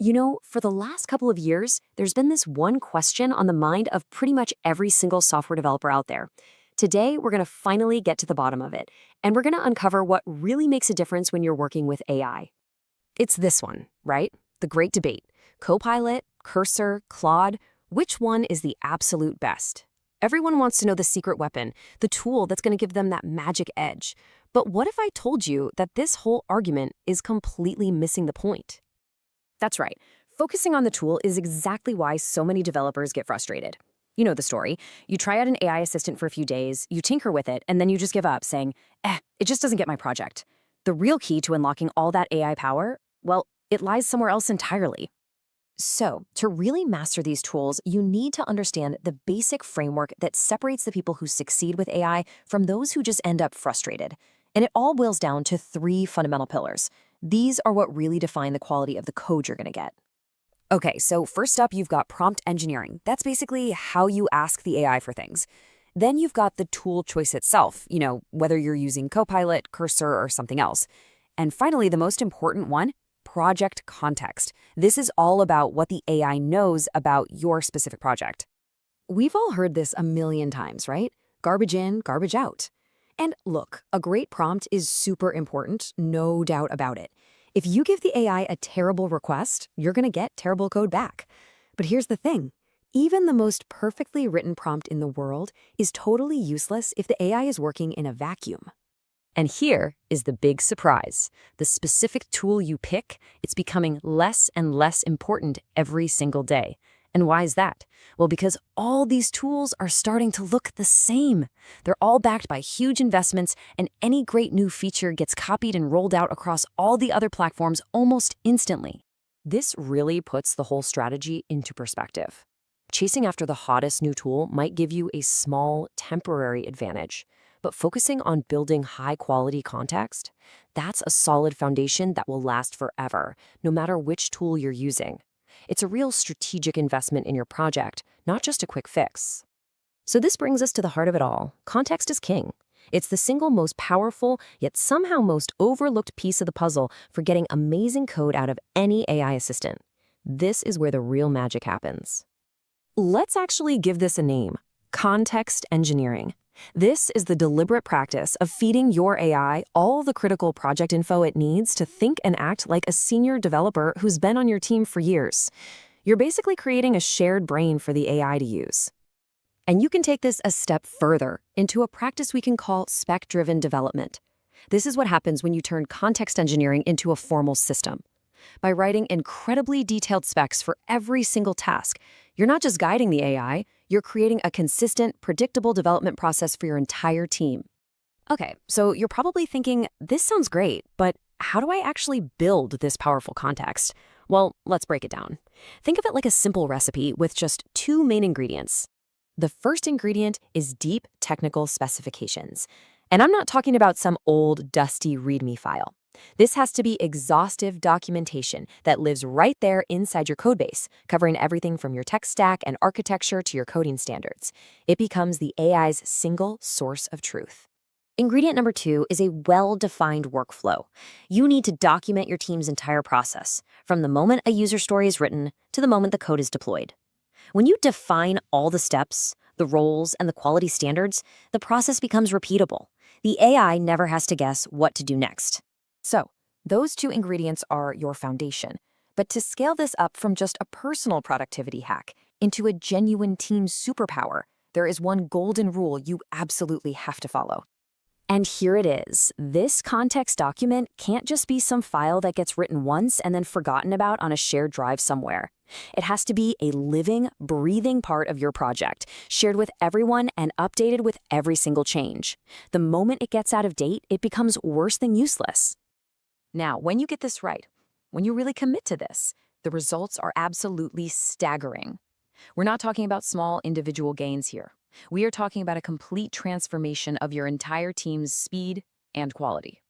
For the last couple of years, there's been this one question on the mind of pretty much every single software developer out there. Today, we're going to finally get to the bottom of it, and we're going to uncover what really makes a difference when you're working with AI. It's this one, right? The great debate. Copilot, Cursor, Claude, which one is the absolute best? Everyone wants to know the secret weapon, the tool that's going to give them that magic edge. But what if I told you that this whole argument is completely missing the point? That's right. Focusing on the tool is exactly why so many developers get frustrated. You know the story. You try out an AI assistant for a few days, you tinker with it, and then you just give up, saying, it just doesn't get my project. The real key to unlocking all that AI power, well, it lies somewhere else entirely. So, to really master these tools, you need to understand the basic framework that separates the people who succeed with AI from those who just end up frustrated. And it all boils down to three fundamental pillars. These are what really define the quality of the code you're going to get. Okay, so first up, you've got prompt engineering. That's basically how you ask the AI for things. Then you've got the tool choice itself, whether you're using Copilot, Cursor, or something else. And finally, the most important one, project context. This is all about what the AI knows about your specific project. We've all heard this a million times, right? Garbage in, garbage out. And look, a great prompt is super important, no doubt about it. If you give the AI a terrible request, you're going to get terrible code back. But here's the thing. Even the most perfectly written prompt in the world is totally useless if the AI is working in a vacuum. And here is the big surprise. The specific tool you pick, it's becoming less and less important every single day. And why is that? Well, because all these tools are starting to look the same. They're all backed by huge investments, and any great new feature gets copied and rolled out across all the other platforms almost instantly. This really puts the whole strategy into perspective. Chasing after the hottest new tool might give you a small, temporary advantage, but focusing on building high-quality context, that's a solid foundation that will last forever, no matter which tool you're using. It's a real strategic investment in your project, not just a quick fix. So this brings us to the heart of it all. Context is king. It's the single most powerful, yet somehow most overlooked piece of the puzzle for getting amazing code out of any AI assistant. This is where the real magic happens. Let's actually give this a name: context engineering. This is the deliberate practice of feeding your AI all the critical project info it needs to think and act like a senior developer who's been on your team for years. You're basically creating a shared brain for the AI to use. And you can take this a step further into a practice we can call Spec Driven Development. This is what happens when you turn context engineering into a formal system. By writing incredibly detailed specs for every single task, you're not just guiding the AI, you're creating a consistent, predictable development process for your entire team. Okay, so you're probably thinking, this sounds great, but how do I actually build this powerful context? Well, let's break it down. Think of it like a simple recipe with just two main ingredients. The first ingredient is deep technical specifications. And I'm not talking about some old, dusty README file. This has to be exhaustive documentation that lives right there inside your codebase, covering everything from your tech stack and architecture to your coding standards. It becomes the AI's single source of truth. Ingredient number 2 is a well-defined workflow. You need to document your team's entire process, from the moment a user story is written to the moment the code is deployed. When you define all the steps, the roles, and the quality standards, the process becomes repeatable. The AI never has to guess what to do next. So, those two ingredients are your foundation. But to scale this up from just a personal productivity hack into a genuine team superpower, there is one golden rule you absolutely have to follow. And here it is. This context document can't just be some file that gets written once and then forgotten about on a shared drive somewhere. It has to be a living, breathing part of your project, shared with everyone and updated with every single change. The moment it gets out of date, it becomes worse than useless. Now, when you get this right, when you really commit to this, the results are absolutely staggering. We're not talking about small individual gains here. We are talking about a complete transformation of your entire team's speed and quality.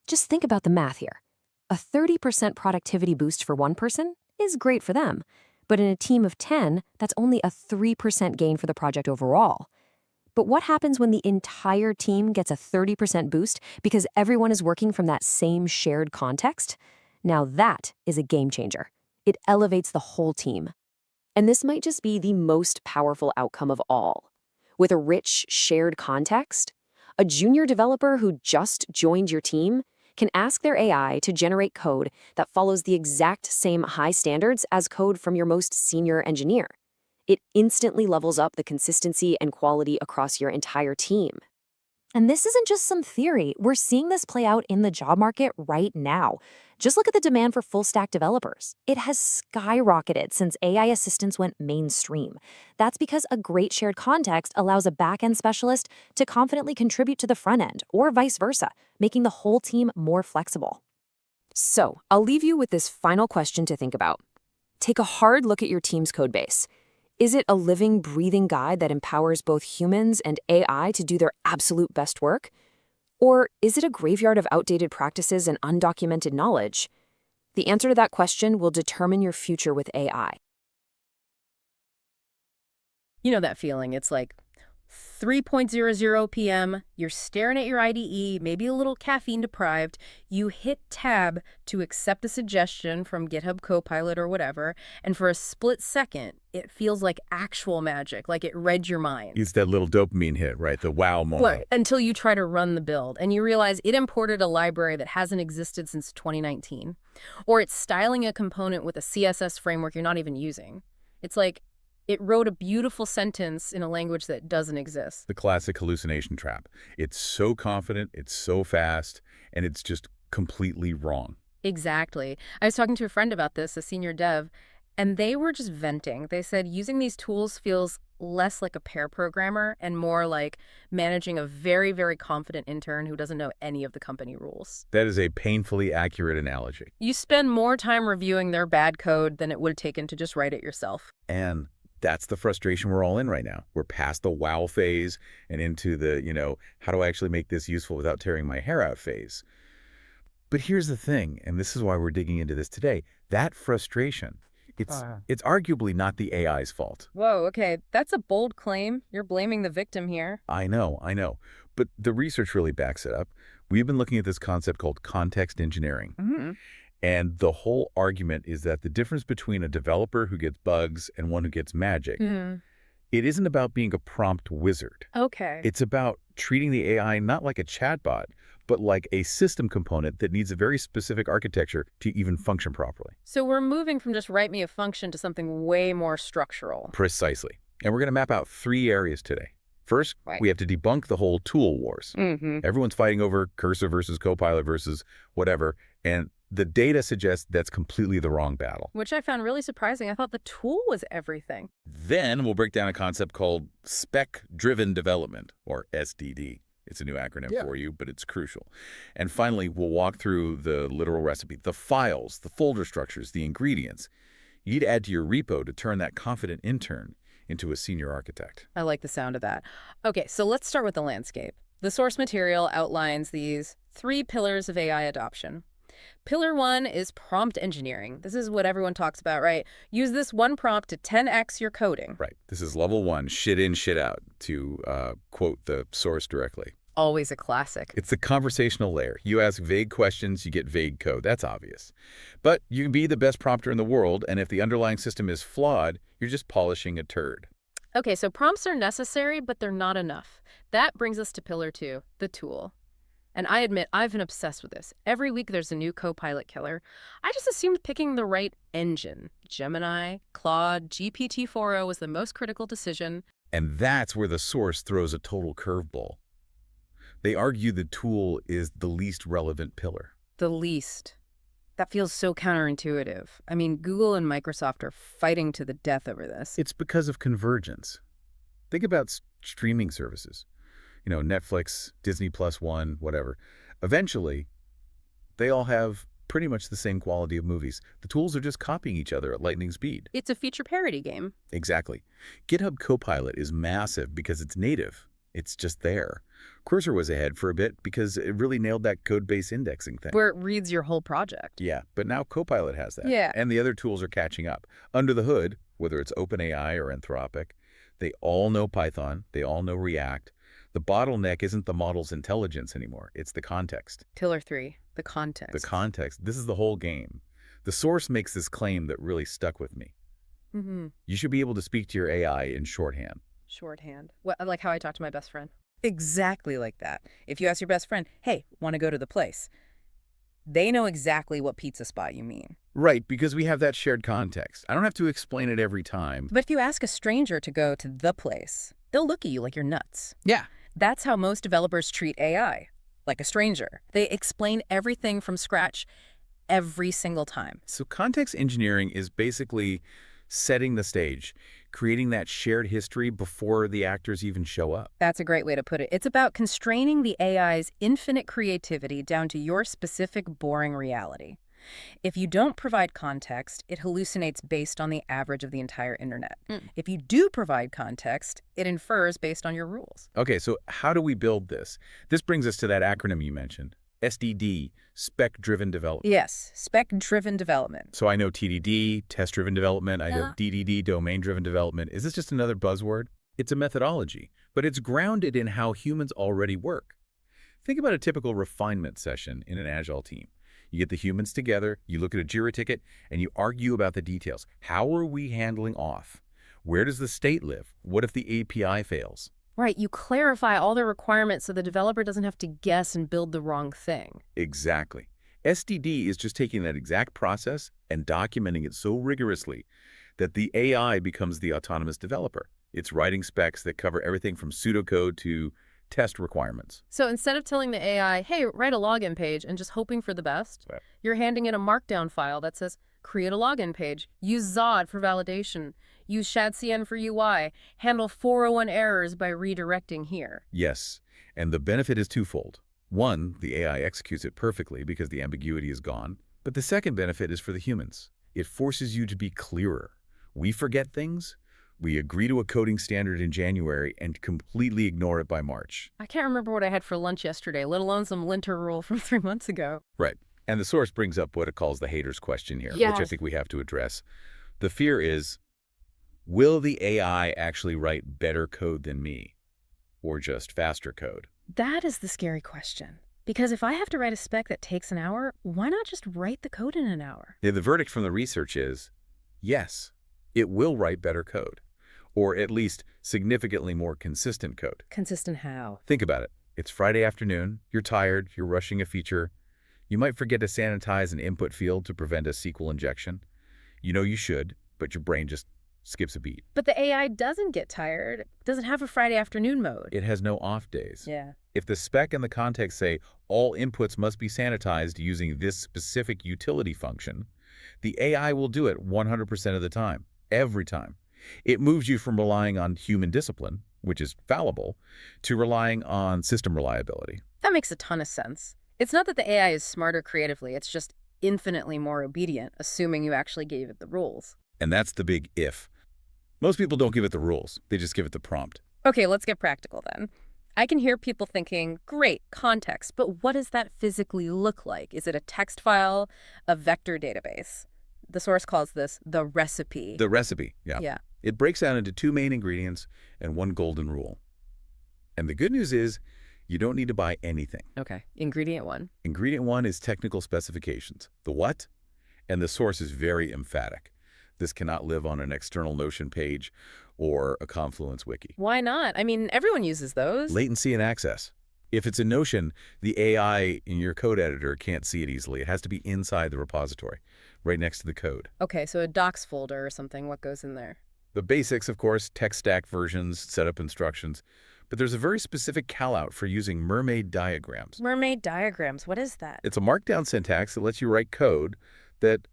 Just think about the math here. A 30% productivity boost for one person is great for them, but in a team of 10, that's only a 3% gain for the project overall. But what happens when the entire team gets a 30% boost because everyone is working from that same shared context? Now that is a game changer. It elevates the whole team. And this might just be the most powerful outcome of all. With a rich, shared context, a junior developer who just joined your team can ask their AI to generate code that follows the exact same high standards as code from your most senior engineer. It instantly levels up the consistency and quality across your entire team. And this isn't just some theory. We're seeing this play out in the job market right now. Just look at the demand for full-stack developers. It has skyrocketed since AI assistants went mainstream. That's because a great shared context allows a backend specialist to confidently contribute to the front end, or vice versa, making the whole team more flexible. So, I'll leave you with this final question to think about. Take a hard look at your team's codebase. Is it a living, breathing guide that empowers both humans and AI to do their absolute best work? Or is it a graveyard of outdated practices and undocumented knowledge? The answer to that question will determine your future with AI. You know that feeling. It's like 3:00 p.m., you're staring at your IDE, maybe a little caffeine deprived, you hit tab to accept a suggestion from GitHub Copilot or whatever, and for a split second, it feels like actual magic, like it read your mind. It's that little dopamine hit, right? The wow moment. Right. Until you try to run the build, and you realize it imported a library that hasn't existed since 2019. Or it's styling a component with a CSS framework you're not even using. It's like it wrote a beautiful sentence in a language that doesn't exist. The classic hallucination trap. It's so confident, it's so fast, and it's just completely wrong. Exactly. I was talking to a friend about this, a senior dev, and they were just venting. They said using these tools feels less like a pair programmer and more like managing a very, very confident intern who doesn't know any of the company rules. That is a painfully accurate analogy. You spend more time reviewing their bad code than it would have taken to just write it yourself. And that's the frustration we're all in right now. We're past the wow phase and into the, how do I actually make this useful without tearing my hair out phase. But here's the thing, and this is why we're digging into this today. That frustration, it's arguably not the AI's fault. Whoa, okay, that's a bold claim. You're blaming the victim here. I know. But the research really backs it up. We've been looking at this concept called context engineering. Mm-hmm. And the whole argument is that the difference between a developer who gets bugs and one who gets magic, it isn't about being a prompt wizard. Okay. It's about treating the AI not like a chatbot, but like a system component that needs a very specific architecture to even function properly. So we're moving from just write me a function to something way more structural. Precisely. And we're going to map out 3 areas today. First, we have to debunk the whole tool wars. Everyone's fighting over cursor versus Copilot versus whatever, and the data suggests that's completely the wrong battle. Which I found really surprising. I thought the tool was everything. Then we'll break down a concept called Spec Driven Development, or SDD. It's a new acronym for you, but it's crucial. And finally, we'll walk through the literal recipe, the files, the folder structures, the ingredients you'd add to your repo to turn that confident intern into a senior architect. I like the sound of that. Okay, so let's start with the landscape. The source material outlines these 3 pillars of AI adoption. Pillar 1 is prompt engineering. This is what everyone talks about, right? Use this one prompt to 10x your coding. Right. This is level 1, shit in, shit out, to quote the source directly. Always a classic. It's the conversational layer. You ask vague questions, you get vague code. That's obvious. But you can be the best prompter in the world, and if the underlying system is flawed, you're just polishing a turd. Okay, so prompts are necessary, but they're not enough. That brings us to pillar 2, the tool. And I admit, I've been obsessed with this. Every week there's a new Copilot killer. I just assumed picking the right engine. Gemini, Claude, GPT-4o was the most critical decision. And that's where the source throws a total curveball. They argue the tool is the least relevant pillar. The least. That feels so counterintuitive. I mean, Google and Microsoft are fighting to the death over this. It's because of convergence. Think about streaming services. Netflix, Disney Plus One, whatever. Eventually, they all have pretty much the same quality of movies. The tools are just copying each other at lightning speed. It's a feature parity game. Exactly. GitHub Copilot is massive because it's native. It's just there. Cursor was ahead for a bit because it really nailed that code-based indexing thing. Where it reads your whole project. Yeah, but now Copilot has that. Yeah. And the other tools are catching up. Under the hood, whether it's OpenAI or Anthropic, they all know Python. They all know React. The bottleneck isn't the model's intelligence anymore. It's the context. Pillar 3, the context. The context. This is the whole game. The source makes this claim that really stuck with me. Mm-hmm. You should be able to speak to your AI in shorthand. Shorthand. What, like how I talk to my best friend? Exactly like that. If you ask your best friend, hey, want to go to the place? They know exactly what pizza spot you mean. Right, because we have that shared context. I don't have to explain it every time. But if you ask a stranger to go to the place, they'll look at you like you're nuts. Yeah. That's how most developers treat AI, like a stranger. They explain everything from scratch every single time. So context engineering is basically setting the stage, creating that shared history before the actors even show up. That's a great way to put it. It's about constraining the AI's infinite creativity down to your specific boring reality. If you don't provide context, it hallucinates based on the average of the entire internet. If you do provide context, it infers based on your rules. Okay, so how do we build this? This brings us to that acronym you mentioned, SDD, Spec Driven Development. Yes, Spec Driven Development. So I know TDD, Test Driven Development, I know DDD, Domain Driven Development. Is this just another buzzword? It's a methodology, but it's grounded in how humans already work. Think about a typical refinement session in an Agile team. You get the humans together, you look at a JIRA ticket, and you argue about the details. How are we handling auth? Where does the state live? What if the API fails? Right, you clarify all the requirements so the developer doesn't have to guess and build the wrong thing. Exactly. SDD is just taking that exact process and documenting it so rigorously that the AI becomes the autonomous developer. It's writing specs that cover everything from pseudocode to test requirements. So instead of telling the AI, hey, write a login page and just hoping for the best, you're handing it a markdown file that says, create a login page, use Zod for validation, use ShadCN for UI, handle 401 errors by redirecting here. Yes, and the benefit is twofold. One, the AI executes it perfectly because the ambiguity is gone. But the second benefit is for the humans. It forces you to be clearer. We forget things. We agree to a coding standard in January and completely ignore it by March. I can't remember what I had for lunch yesterday, let alone some linter rule from 3 months ago. Right. And the source brings up what it calls the haters question here, which I think we have to address. The fear is, will the AI actually write better code than me? Or just faster code? That is the scary question. Because if I have to write a spec that takes an hour, why not just write the code in an hour? Yeah, the verdict from the research is, yes, it will write better code. Or at least significantly more consistent code. Consistent how? Think about it. It's Friday afternoon, you're tired, you're rushing a feature. You might forget to sanitize an input field to prevent a SQL injection. You know you should, but your brain just skips a beat. But the AI doesn't get tired. It doesn't have a Friday afternoon mode. It has no off days. Yeah. If the spec and the context say all inputs must be sanitized using this specific utility function, the AI will do it 100% of the time, every time. It moves you from relying on human discipline, which is fallible, to relying on system reliability. That makes a ton of sense. It's not that the AI is smarter creatively, it's just infinitely more obedient, assuming you actually gave it the rules. And that's the big if. Most people don't give it the rules, they just give it the prompt. Okay, let's get practical then. I can hear people thinking, great, context, but what does that physically look like? Is it a text file, a vector database? The source calls this the recipe. The recipe, yeah. Yeah. It breaks down into 2 main ingredients and 1 golden rule. And the good news is, you don't need to buy anything. Okay, ingredient 1. Ingredient 1 is technical specifications. The what? And the source is very emphatic. This cannot live on an external Notion page or a Confluence wiki. Why not? I mean, everyone uses those. Latency and access. If it's in Notion, the AI in your code editor can't see it easily. It has to be inside the repository, right next to the code. Okay, so a docs folder or something, what goes in there? The basics, of course, tech stack versions, setup instructions. But there's a very specific callout for using mermaid diagrams. Mermaid diagrams, what is that? It's a markdown syntax that lets you write code that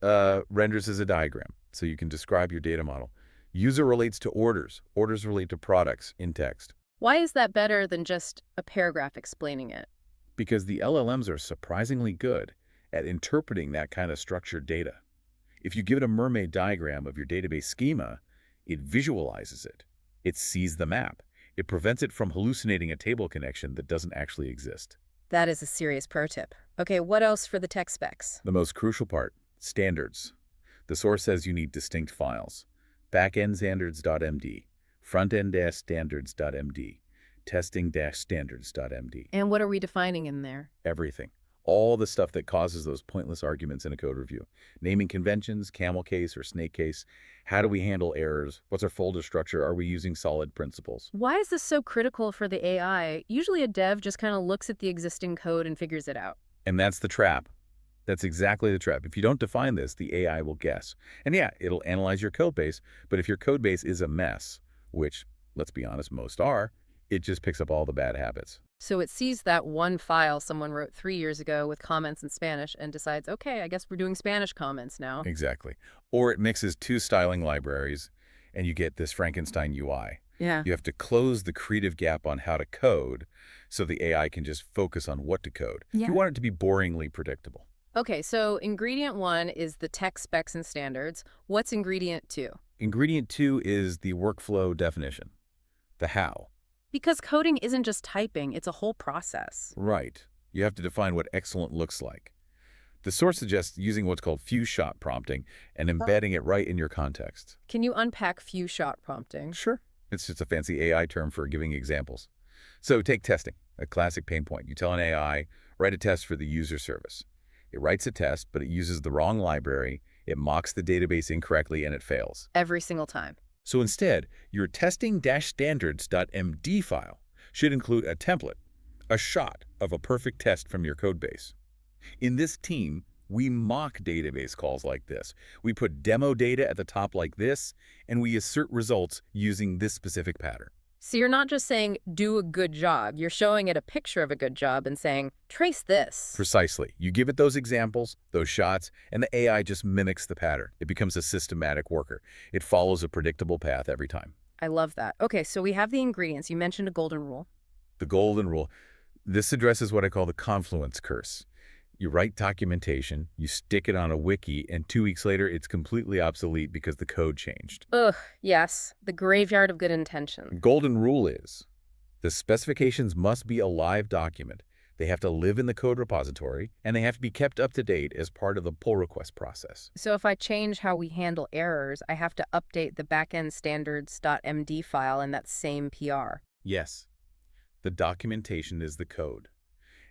renders as a diagram, so you can describe your data model. User relates to orders. Orders relate to products in text. Why is that better than just a paragraph explaining it? Because the LLMs are surprisingly good at interpreting that kind of structured data. If you give it a mermaid diagram of your database schema, it visualizes it. It sees the map. It prevents it from hallucinating a table connection that doesn't actually exist. That is a serious pro tip. Okay, what else for the tech specs? The most crucial part, standards. The source says you need distinct files. Backend standards.md, frontend-standards.md, testing-standards.md. And what are we defining in there? Everything. All the stuff that causes those pointless arguments in a code review. Naming conventions, camel case or snake case. How do we handle errors? What's our folder structure? Are we using solid principles? Why is this so critical for the AI? Usually a dev just kind of looks at the existing code and figures it out. And that's the trap. That's exactly the trap. If you don't define this, the AI will guess. And yeah, it'll analyze your code base, but if your code base is a mess, which, let's be honest, most are, it just picks up all the bad habits. So it sees that one file someone wrote 3 years ago with comments in Spanish and decides, okay, I guess we're doing Spanish comments now. Exactly. Or it mixes two styling libraries, and you get this Frankenstein UI. Yeah. You have to close the creative gap on how to code so the AI can just focus on what to code. Yeah. You want it to be boringly predictable. Okay, so ingredient 1 is the tech specs and standards. What's ingredient 2? Ingredient 2 is the workflow definition, the how. Because coding isn't just typing, it's a whole process. Right. You have to define what excellent looks like. The source suggests using what's called few-shot prompting and embedding it right in your context. Can you unpack few-shot prompting? Sure. It's just a fancy AI term for giving examples. So take testing, a classic pain point. You tell an AI, write a test for the user service. It writes a test, but it uses the wrong library, it mocks the database incorrectly, and it fails. Every single time. So instead, your testing-standards.md file should include a template, a shot of a perfect test from your codebase. In this team, we mock database calls like this. We put demo data at the top like this, and we assert results using this specific pattern. So you're not just saying, do a good job. You're showing it a picture of a good job and saying, trace this. Precisely. You give it those examples, those shots, and the AI just mimics the pattern. It becomes a systematic worker. It follows a predictable path every time. I love that. Okay, so we have the ingredients. You mentioned a golden rule. The golden rule. This addresses what I call the confluence curse. You write documentation, you stick it on a wiki, and 2 weeks later, it's completely obsolete because the code changed. Ugh, yes. The graveyard of good intention. Golden rule is, the specifications must be a live document. They have to live in the code repository, and they have to be kept up to date as part of the pull request process. So if I change how we handle errors, I have to update the backend standards.md file in that same PR. Yes. The documentation is the code.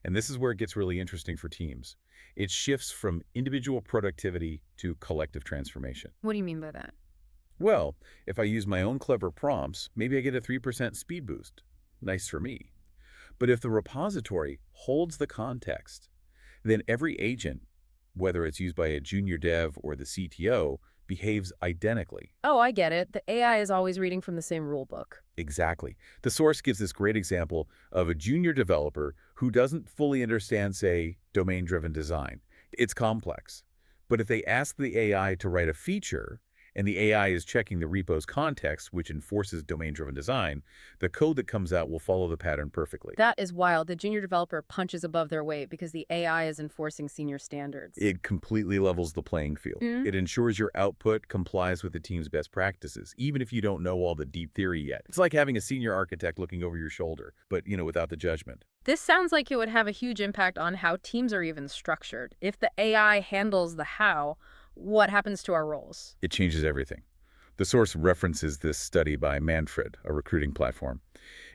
And this is where it gets really interesting for teams. It shifts from individual productivity to collective transformation. What do you mean by that? Well, if I use my own clever prompts, maybe I get a 3% speed boost. Nice for me. But if the repository holds the context, then every agent, whether it's used by a junior dev or the CTO, behaves identically. Oh, I get it. The AI is always reading from the same rulebook. Exactly. The source gives this great example of a junior developer who doesn't fully understand, say, domain-driven design. It's complex. But if they ask the AI to write a feature, and the AI is checking the repo's context, which enforces domain-driven design, the code that comes out will follow the pattern perfectly. That is wild. The junior developer punches above their weight because the AI is enforcing senior standards. It completely levels the playing field. It ensures your output complies with the team's best practices, even if you don't know all the deep theory yet. It's like having a senior architect looking over your shoulder, but, without the judgment. This sounds like it would have a huge impact on how teams are even structured. If the AI handles the how, what happens to our roles? It changes everything. The source references this study by Manfred, a recruiting platform.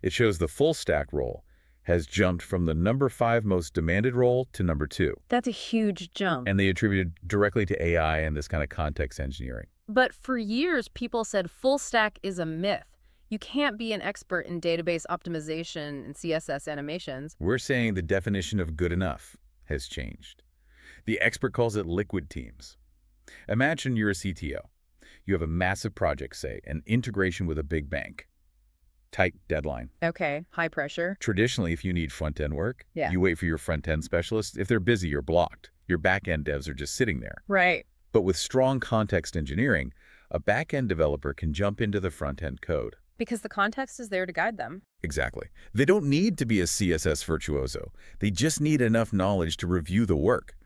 It shows the full stack role has jumped from the number 5 most demanded role to number 2. That's a huge jump. And they attributed directly to AI and this kind of context engineering. But for years, people said full stack is a myth. You can't be an expert in database optimization and CSS animations. We're saying the definition of good enough has changed. The expert calls it liquid teams. Imagine you're a CTO. You have a massive project, say, an integration with a big bank. Tight deadline. Okay, high pressure. Traditionally, if you need front-end work, Yeah. you wait for your front-end specialist. If they're busy, you're blocked. Your back-end devs are just sitting there. Right. But with strong context engineering, a back-end developer can jump into the front-end code. Because the context is there to guide them. Exactly. They don't need to be a CSS virtuoso. They just need enough knowledge to review the work.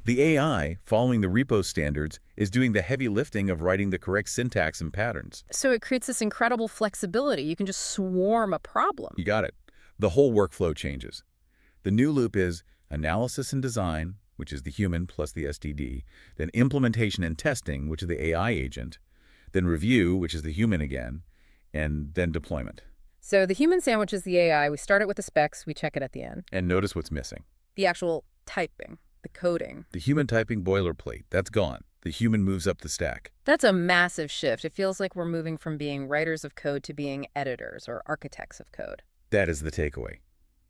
The AI, following the repo standards, is doing the heavy lifting of writing the correct syntax and patterns. So it creates this incredible flexibility. You can just swarm a problem. You got it. The whole workflow changes. The new loop is analysis and design, which is the human plus the SDD, then implementation and testing, which is the AI agent, then review, which is the human again, and then deployment. So the human sandwich is the AI. We start it with the specs. We check it at the end. And notice what's missing. The actual typing, the coding. The human typing boilerplate, that's gone. The human moves up the stack. That's a massive shift. It feels like we're moving from being writers of code to being editors or architects of code. That is the takeaway.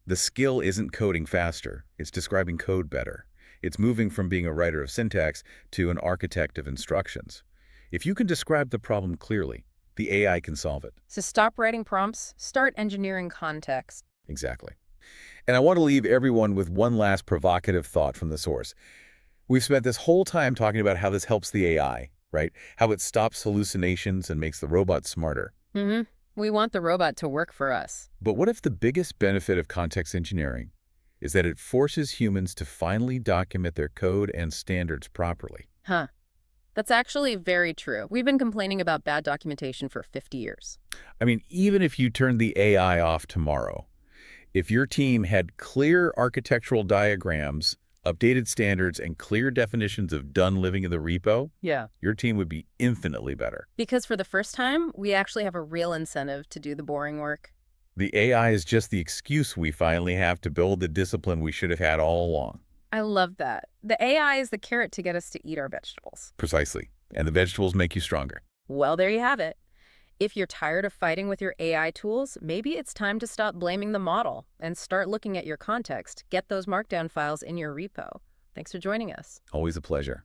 The skill isn't coding faster, it's describing code better. It's moving from being a writer of syntax to an architect of instructions. If you can describe the problem clearly, the AI can solve it. So stop writing prompts, start engineering context. Exactly. And I want to leave everyone with one last provocative thought from the source. We've spent this whole time talking about how this helps the AI, right? How it stops hallucinations and makes the robot smarter. We want the robot to work for us. But what if the biggest benefit of context engineering is that it forces humans to finally document their code and standards properly? That's actually very true. We've been complaining about bad documentation for 50 years. I mean, even if you turned the AI off tomorrow, if your team had clear architectural diagrams, updated standards, and clear definitions of done living in the repo, your team would be infinitely better. Because for the first time, we actually have a real incentive to do the boring work. The AI is just the excuse we finally have to build the discipline we should have had all along. I love that. The AI is the carrot to get us to eat our vegetables. Precisely. And the vegetables make you stronger. Well, there you have it. If you're tired of fighting with your AI tools, maybe it's time to stop blaming the model and start looking at your context. Get those markdown files in your repo. Thanks for joining us. Always a pleasure.